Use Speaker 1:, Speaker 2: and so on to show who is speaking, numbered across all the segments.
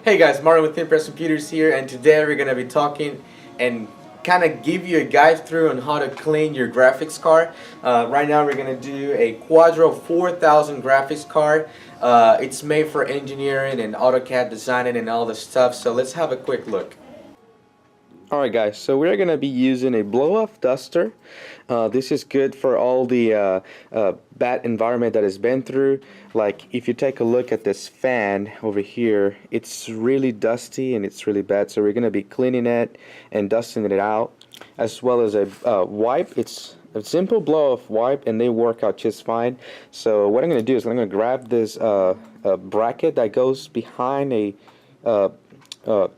Speaker 1: Hey guys, Martin with Cypress Computers here, and today we're going to be talking and kind of give you a guide through on how to clean your graphics card. Right now we're going to do a Quadro 4000 graphics card. It's made for engineering and AutoCAD designing and all this stuff, so let's have a quick look. Alright guys, so we're going to be using a blow-off duster. This is good for all the bad environment that it's been through. Like if you take a look at this fan over here, it's really dusty and it's really bad, so we're going to be cleaning it and dusting it out, as well as a wipe. It's a simple blow-off wipe and they work out just fine. So what I'm going to do is I'm going to grab this bracket that goes behind a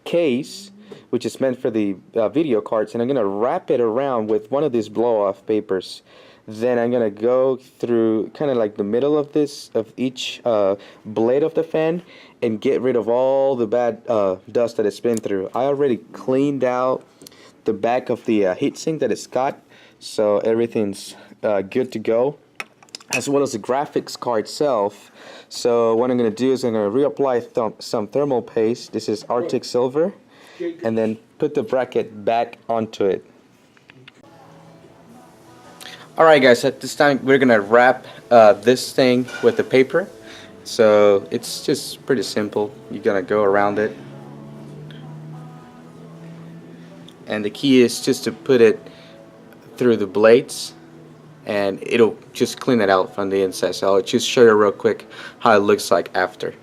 Speaker 1: case, which is meant for the video cards, and I'm going to wrap it around with one of these blow-off papers. Then I'm going to go through kind of like the middle of each blade of the fan and get rid of all the bad dust that it's been through. I already cleaned out the back of the heatsink that it's got, so everything's good to go, as well as the graphics card itself. So what I'm going to do is I'm going to reapply some thermal paste. This is Arctic Silver, and then put the bracket back onto it. Alright guys, at this time we're going to wrap this thing with the paper. So it's just pretty simple. You're going to go around it. And the key is just to put it through the blades, and it'll just clean it out from the inside. So I'll just show you real quick how it looks like after.